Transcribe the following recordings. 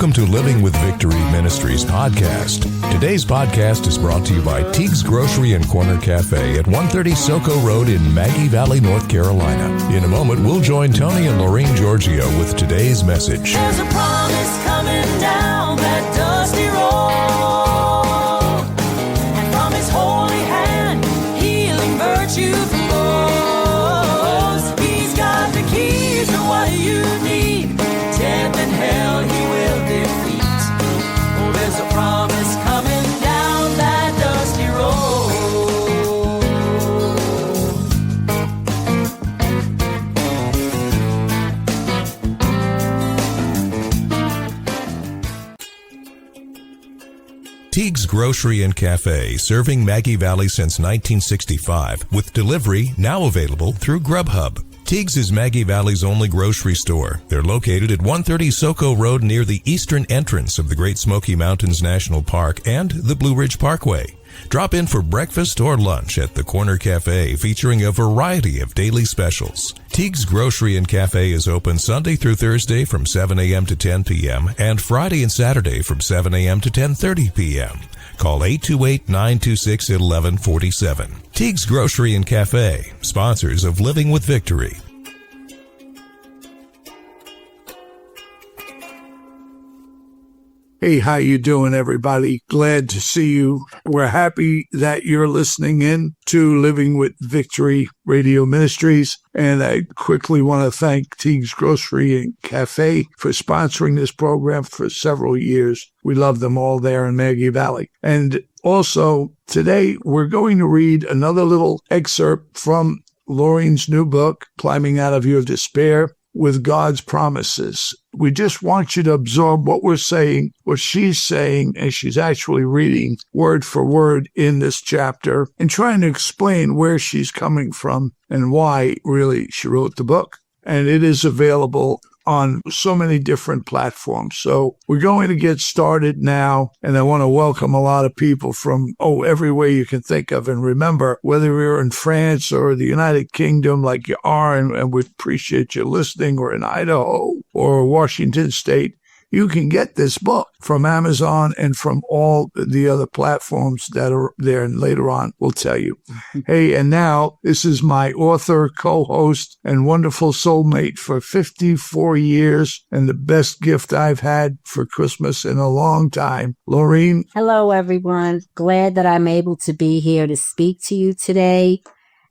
Welcome to Living with Victory Ministries podcast. Today's podcast is brought to you by Teague's Grocery and Corner Cafe at 130 Soco Road in Maggie Valley, North Carolina. In a moment, we'll join Tony and Laureen Giorgio with today's message. There's a promise coming down that dusty road, and from his holy hand, healing virtue flows. He's got the keys to what you need. Death and hell he will defeat. Oh, there's a promise coming down that dusty road. Teague's Grocery and Cafe, serving Maggie Valley since 1965, with delivery now available through Grubhub. Teague's is Maggie Valley's only grocery store. They're located at 130 Soco Road near the eastern entrance of the Great Smoky Mountains National Park and the Blue Ridge Parkway. Drop in for breakfast or lunch at the Corner Cafe, featuring a variety of daily specials. Teague's Grocery and Cafe is open Sunday through Thursday from 7 a.m. to 10 p.m. and Friday and Saturday from 7 a.m. to 10:30 p.m. Call 828-926-1147. Teague's Grocery and Cafe, sponsors of Living with Victory. Hey, how you doing, everybody? Glad to see you. We're happy that you're listening in to Living with Victory Radio Ministries. And I quickly want to thank Teague's Grocery and Cafe for sponsoring this program for several years. We love them all there in Maggie Valley. And also, today we're going to read another little excerpt from Laureen's new book, Climbing Out of Your Despair with God's Promises. We just want you to absorb what we're saying, what she's saying, and she's actually reading word for word in this chapter and trying to explain where she's coming from and why really she wrote the book. And it is available on so many different platforms. So we're going to get started now, and I want to welcome a lot of people from, everywhere you can think of. And remember, whether you're in France or the United Kingdom like you are, and we appreciate you listening, or in Idaho or Washington State, you can get this book from Amazon and from all the other platforms that are there, and later on we'll tell you. Hey, and now this is my author, co-host, and wonderful soulmate for 54 years, and the best gift I've had for Christmas in a long time, Laureen. Hello, everyone. Glad that I'm able to be here to speak to you today.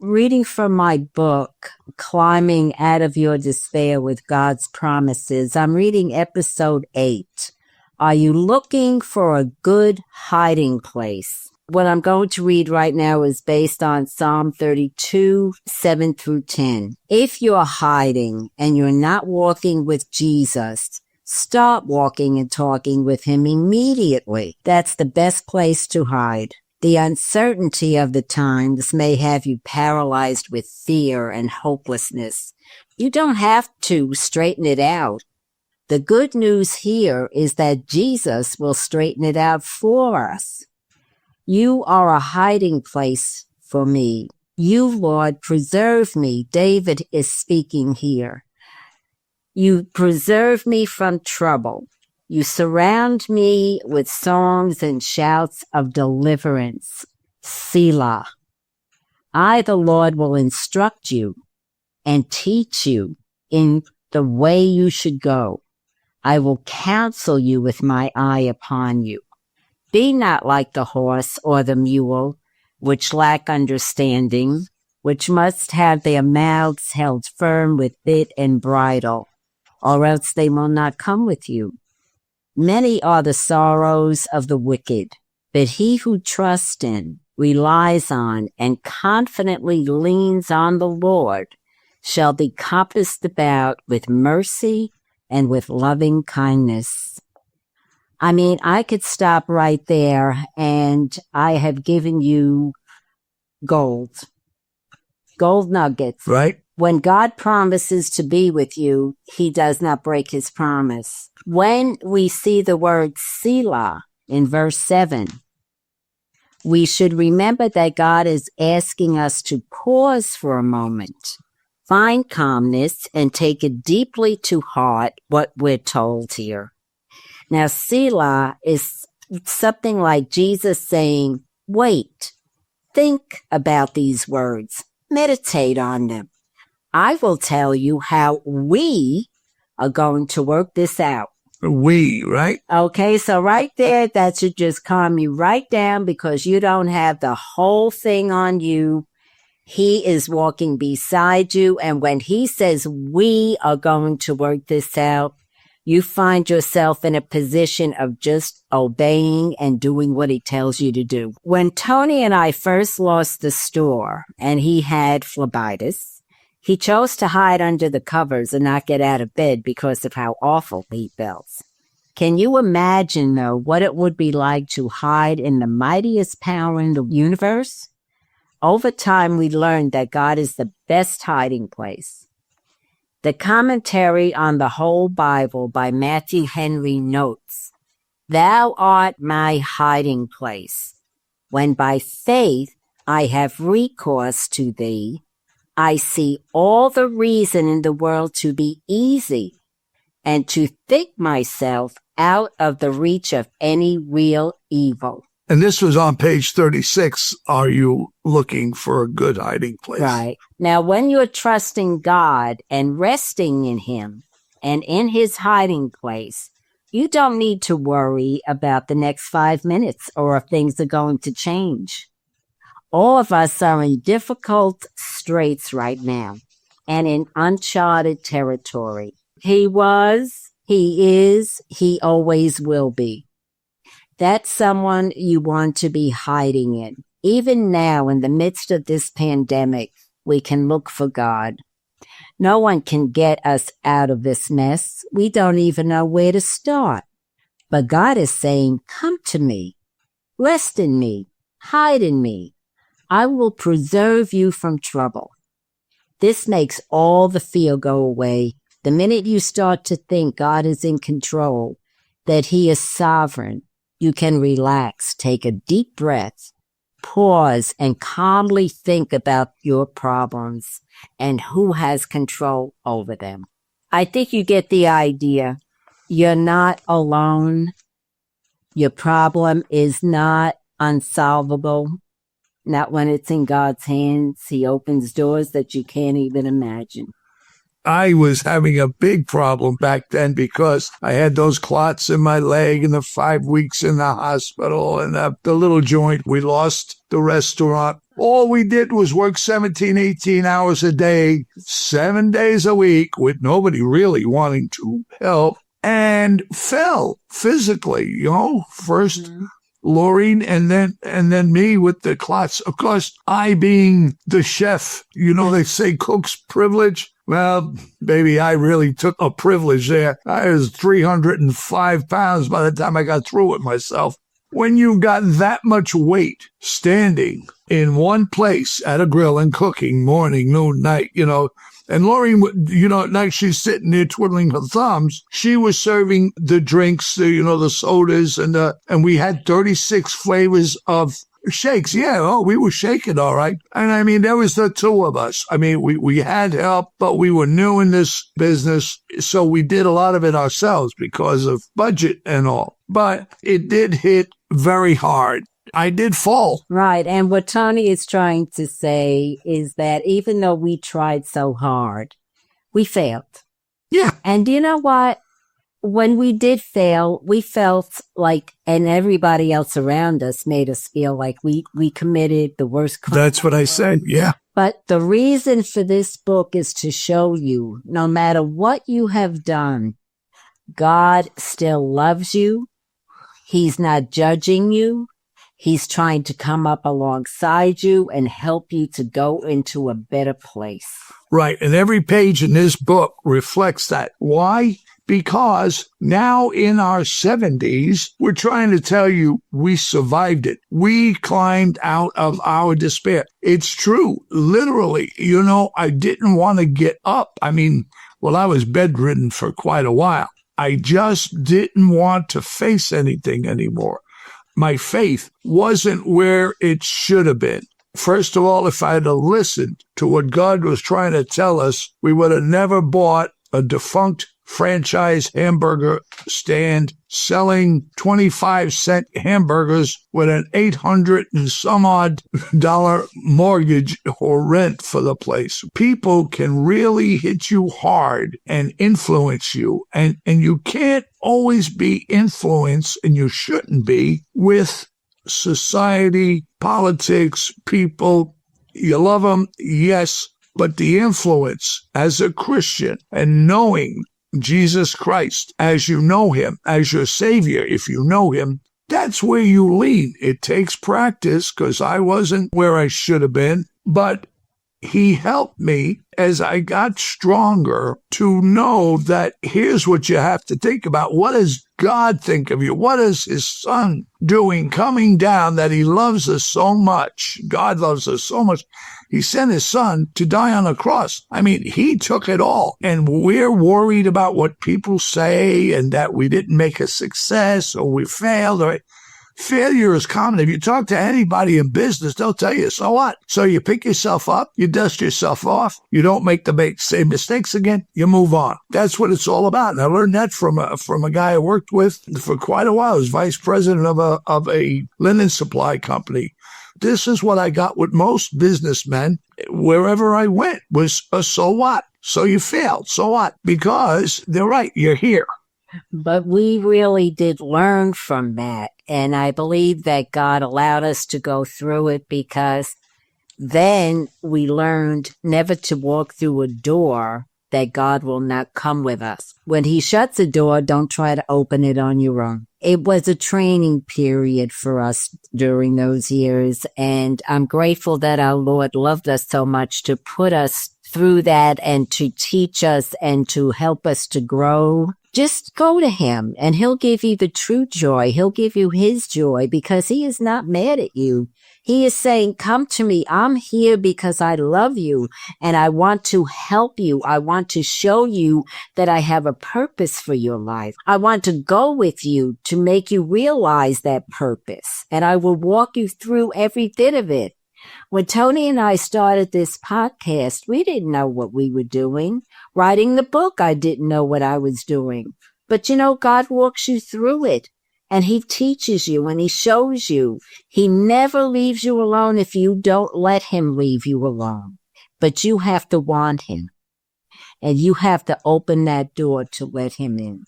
Reading from my book, Climbing Out of Your Despair with God's Promises, I'm reading episode 8. Are you looking for a good hiding place? What I'm going to read right now is based on Psalm 32, 7 through 10. If you're hiding and you're not walking with Jesus, start walking and talking with him immediately. That's the best place to hide. The uncertainty of the times may have you paralyzed with fear and hopelessness. You don't have to straighten it out. The good news here is that Jesus will straighten it out for us. You are a hiding place for me. You, Lord, preserve me. David is speaking here. You preserve me from trouble. You surround me with songs and shouts of deliverance. Selah. I, the Lord, will instruct you and teach you in the way you should go. I will counsel you with my eye upon you. Be not like the horse or the mule, which lack understanding, which must have their mouths held firm with bit and bridle, or else they will not come with you. Many are the sorrows of the wicked, but he who trusts in, relies on, and confidently leans on the Lord shall be compassed about with mercy and with loving kindness. I mean, I could stop right there, and I have given you gold nuggets. Right? When God promises to be with you, he does not break his promise. When we see the word Selah in verse 7, we should remember that God is asking us to pause for a moment, find calmness, and take it deeply to heart what we're told here. Now, Selah is something like Jesus saying, wait, think about these words, meditate on them. I will tell you how we are going to work this out. We, right? Okay, so right there, that should just calm you right down because you don't have the whole thing on you. He is walking beside you. And when he says we are going to work this out, you find yourself in a position of just obeying and doing what he tells you to do. When Tony and I first lost the store and he had phlebitis, he chose to hide under the covers and not get out of bed because of how awful he felt. Can you imagine, though, what it would be like to hide in the mightiest power in the universe? Over time, we learned that God is the best hiding place. The commentary on the whole Bible by Matthew Henry notes, "Thou art my hiding place. When by faith I have recourse to thee, I see all the reason in the world to be easy and to think myself out of the reach of any real evil." And this was on page 36. Are you looking for a good hiding place? Right. Now, when you're trusting God and resting in him and in his hiding place, you don't need to worry about the next 5 minutes or if things are going to change. All of us are in difficult straits right now and in uncharted territory. He was, he is, he always will be. That's someone you want to be hiding in. Even now, in the midst of this pandemic, we can look for God. No one can get us out of this mess. We don't even know where to start. But God is saying, come to me, rest in me, hide in me. I will preserve you from trouble. This makes all the fear go away. The minute you start to think God is in control, that he is sovereign, you can relax, take a deep breath, pause, and calmly think about your problems and who has control over them. I think you get the idea. You're not alone. Your problem is not unsolvable. Not when it's in God's hands. He opens doors that you can't even imagine. I was having a big problem back then because I had those clots in my leg and the 5 weeks in the hospital and the little joint. We lost the restaurant. All we did was work 17, 18 hours a day, 7 days a week with nobody really wanting to help and fell physically, first Laureen and then me with the clots. Of course, I being the chef, they say cook's privilege. Well, baby, I really took a privilege there. I was 305 pounds by the time I got through with myself. When you've got that much weight standing in one place at a grill and cooking morning, noon, night, and Laureen, at night she's sitting there twiddling her thumbs. She was serving the drinks, the sodas, and we had 36 flavors of shakes. Yeah, we were shaking all right. And there was the two of us. We had help, but we were new in this business. So we did a lot of it ourselves because of budget and all. But it did hit very hard. I did fall. Right. And what Tony is trying to say is that even though we tried so hard, we failed. Yeah. And you know what? When we did fail, we felt like, and everybody else around us made us feel like we committed the worst crime. That's what I said. Yeah. But the reason for this book is to show you, no matter what you have done, God still loves you. He's not judging you. He's trying to come up alongside you and help you to go into a better place. Right. And every page in this book reflects that. Why? Because now in our 70s, we're trying to tell you we survived it. We climbed out of our despair. It's true. Literally, I didn't want to get up. I was bedridden for quite a while. I just didn't want to face anything anymore. My faith wasn't where it should have been. First of all, if I had listened to what God was trying to tell us, we would have never bought a defunct franchise hamburger stand selling 25-cent hamburgers with an $800 and some odd dollar mortgage or rent for the place. People can really hit you hard and influence you. And you can't always be influenced, and you shouldn't be, with society, politics, people. You love them, yes, but the influence as a Christian and knowing Jesus Christ as you know him, as your Savior, if you know him, that's where you lean. It takes practice, because I wasn't where I should have been, but he helped me as I got stronger to know that here's what you have to think about. What does God think of you? What is his son doing, coming down, that he loves us so much? God loves us so much. He sent his son to die on a cross. I mean, he took it all. And we're worried about what people say and that we didn't make a success or we failed. Failure is common. If you talk to anybody in business, they'll tell you, so what? So you pick yourself up, you dust yourself off, you don't make the same mistakes again, you move on. That's what it's all about. And I learned that from a guy I worked with for quite a while. He was vice president of a linen supply company. This is what I got with most businessmen wherever I went, was a so what? So you failed. So what? Because they're right. You're here. But we really did learn from that. And I believe that God allowed us to go through it, because then we learned never to walk through a door that God will not come with us. When he shuts a door, don't try to open it on your own. It was a training period for us during those years. And I'm grateful that our Lord loved us so much to put us through that and to teach us and to help us to grow. Just go to him and he'll give you the true joy. He'll give you his joy, because he is not mad at you. He is saying, come to me. I'm here because I love you and I want to help you. I want to show you that I have a purpose for your life. I want to go with you to make you realize that purpose, and I will walk you through every bit of it. When Tony and I started this podcast, we didn't know what we were doing. Writing the book, I didn't know what I was doing. But God walks you through it, and he teaches you and he shows you. He never leaves you alone if you don't let him leave you alone. But you have to want him, and you have to open that door to let him in.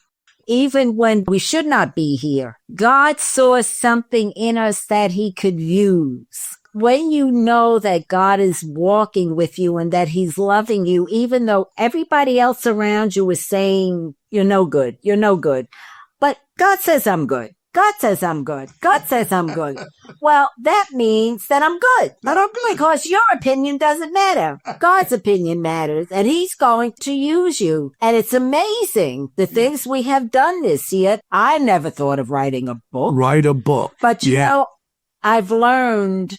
Even when we should not be here, God saw something in us that he could use. When you know that God is walking with you and that he's loving you, even though everybody else around you is saying, you're no good, you're no good. But God says I'm good. God says I'm good. God says I'm good. Well, that means that I'm good. Because your opinion doesn't matter. God's opinion matters, and he's going to use you. And it's amazing the things we have done this year. I never thought of writing a book. Write a book. But you know, I've learned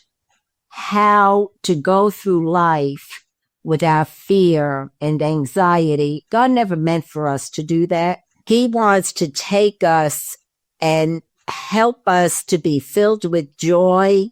how to go through life without fear and anxiety. God never meant for us to do that. He wants to take us and help us to be filled with joy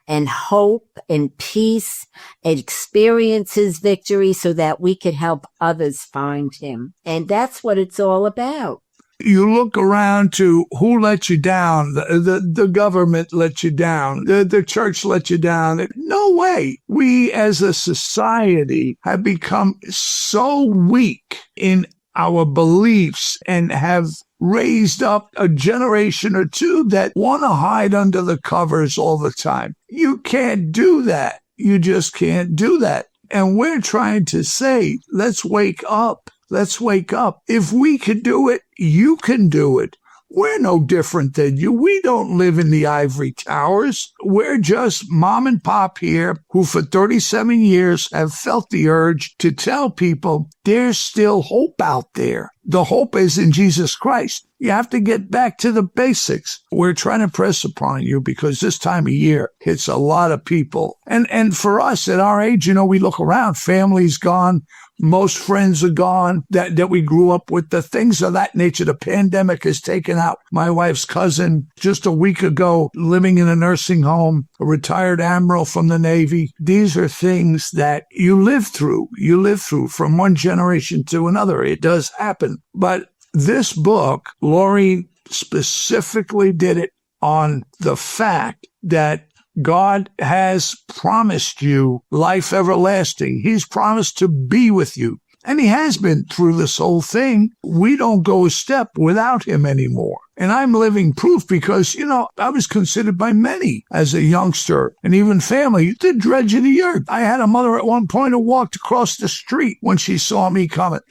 and hope and peace and experience his victory so that we could help others find him. And that's what it's all about. You look around to who let you down. The government let you down. The church let you down. No way. We as a society have become so weak in our beliefs and have raised up a generation or two that want to hide under the covers all the time. You can't do that. You just can't do that. And we're trying to say, let's wake up. Let's wake up. If we can do it, you can do it. We're no different than you. We don't live in the ivory towers. We're just mom and pop here who for 37 years have felt the urge to tell people there's still hope out there. The hope is in Jesus Christ. You have to get back to the basics. We're trying to press upon you because this time of year hits a lot of people. And for us at our age, we look around, family's gone. Most friends are gone that we grew up with. The things of that nature. The pandemic has taken out my wife's cousin just a week ago, living in a nursing home, a retired admiral from the Navy. These are things that you live through. You live through from one generation to another. It does happen. But this book, Laureen specifically did it on the fact that God has promised you life everlasting. He's promised to be with you. And he has been through this whole thing. We don't go a step without him anymore. And I'm living proof because, I was considered by many as a youngster and even family the dredge of the earth. I had a mother at one point who walked across the street when she saw me coming.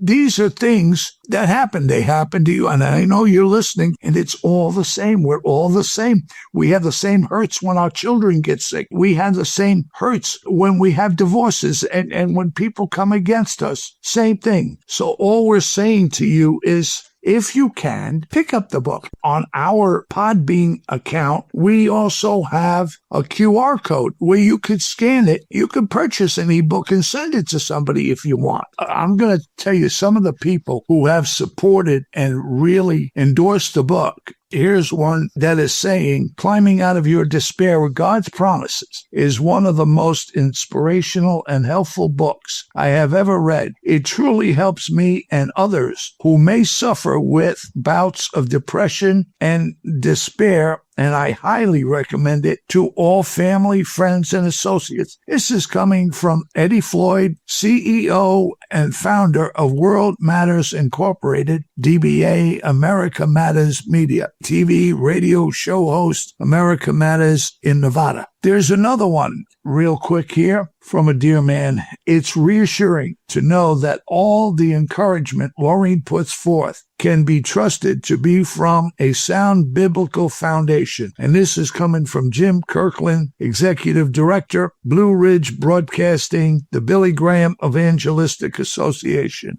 These are things that happen. They happen to you. And I know you're listening, and it's all the same. We're all the same. We have the same hurts when our children get sick. We have the same hurts when we have divorces and when people come against us. Same thing. So all we're saying to you is, if you can, pick up the book. On our Podbean account, we also have a QR code where you could scan it. You can purchase an ebook and send it to somebody if you want. I'm going to tell you some of the people who have supported and really endorsed the book. Here's one that is saying, climbing out of your despair with God's promises is one of the most inspirational and helpful books I have ever read. It truly helps me and others who may suffer with bouts of depression and despair, and I highly recommend it to all family, friends, and associates. This is coming from Eddie Floyd, CEO and founder of World Matters Incorporated, DBA, America Matters Media, TV, radio show host, America Matters in Nevada. There's another one real quick here from a dear man. It's reassuring to know that all the encouragement Laureen puts forth can be trusted to be from a sound biblical foundation. And this is coming from Jim Kirkland, Executive Director, Blue Ridge Broadcasting, the Billy Graham Evangelistic Association.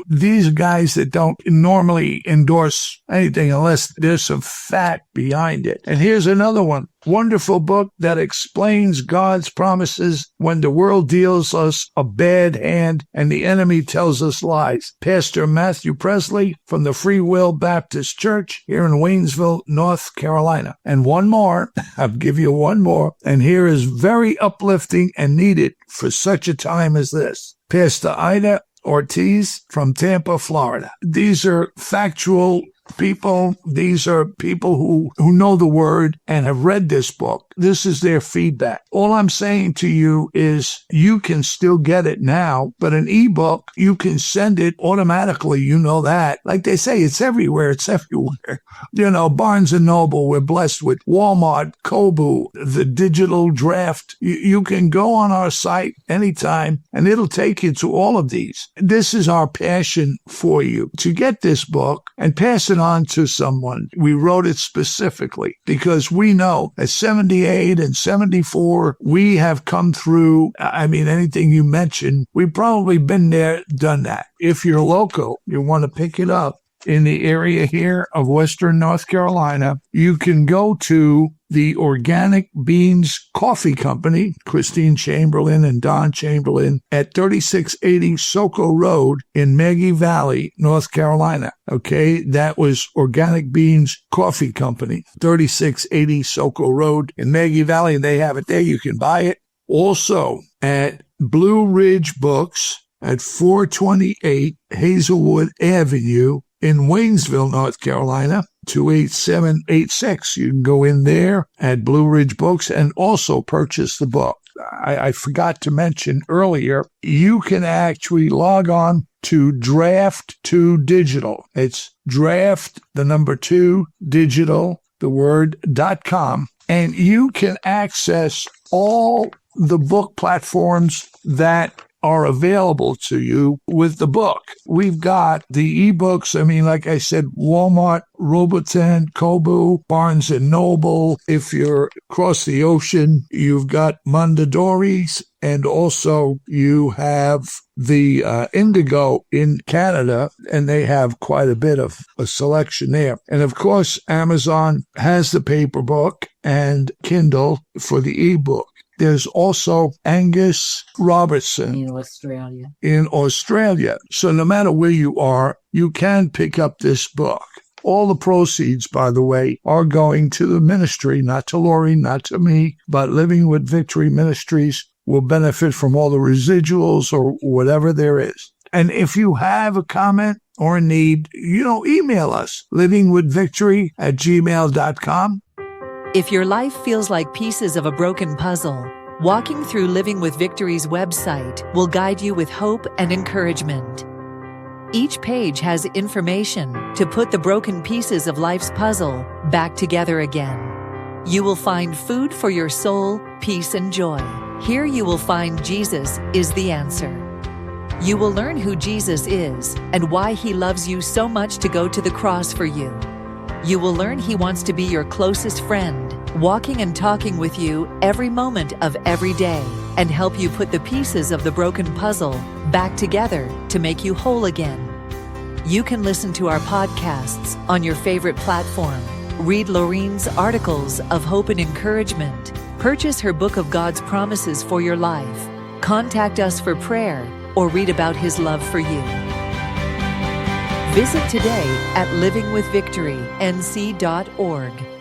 These guys that don't normally endorse anything unless there's some fact behind it. And here's another one. Wonderful book that explains God's promises when the world deals us a bad hand and the enemy tells us lies. Pastor Matthew Presley from the Free Will Baptist Church here in Waynesville, North Carolina. And one more, I'll give you one more, and here is very uplifting and needed for such a time as this. Pastor Ida Ortiz from Tampa, Florida. These are factual people. These are people who know the word and have read this book. This is their feedback. All I'm saying to you is you can still get it now, but an ebook, you can send it automatically. You know that. Like they say, it's everywhere. It's everywhere. Barnes & Noble, we're blessed with Walmart, Kobo, the digital draft. You can go on our site anytime, and it'll take you to all of these. This is our passion for you, to get this book and pass it on to someone. We wrote it specifically because we know at 78 and 74, we have come through. Anything you mentioned, we've probably been there, done that. If you're local, you want to pick it up in the area here of Western North Carolina, you can go to the Organic Beans Coffee Company, Christine Chamberlain and Don Chamberlain, at 3680 Soco Road in Maggie Valley, North Carolina. Okay, that was Organic Beans Coffee Company, 3680 Soco Road in Maggie Valley. They have it there. You can buy it. Also at Blue Ridge Books at 428 Hazelwood Avenue in Waynesville, North Carolina, 28786. You can go in there at Blue Ridge Books and also purchase the book. I forgot to mention earlier, you can actually log on to Draft 2 Digital. It's Draft, the number 2, digital, the word, .com. And you can access all the book platforms that are available to you with the book. We've got the ebooks. Like I said, Walmart, Roboten, Kobo, Barnes & Noble. If you're across the ocean, you've got Mondadori's, and also you have the Indigo in Canada, and they have quite a bit of a selection there. And of course, Amazon has the paper book and Kindle for the ebook. There's also Angus Robertson In Australia. in Australia. So no matter where you are, you can pick up this book. All the proceeds, by the way, are going to the ministry, not to Laureen, not to me, but Living with Victory Ministries will benefit from all the residuals or whatever there is. And if you have a comment or a need, email us, livingwithvictory@gmail.com. If your life feels like pieces of a broken puzzle, walking through Living with Victory's website will guide you with hope and encouragement. Each page has information to put the broken pieces of life's puzzle back together again. You will find food for your soul, peace, and joy. Here you will find Jesus is the answer. You will learn who Jesus is and why He loves you so much to go to the cross for you. You will learn He wants to be your closest friend, walking and talking with you every moment of every day, and help you put the pieces of the broken puzzle back together to make you whole again. You can listen to our podcasts on your favorite platform, read Laureen's articles of hope and encouragement, purchase her book of God's promises for your life, contact us for prayer, or read about His love for you. Visit today at livingwithvictorync.org.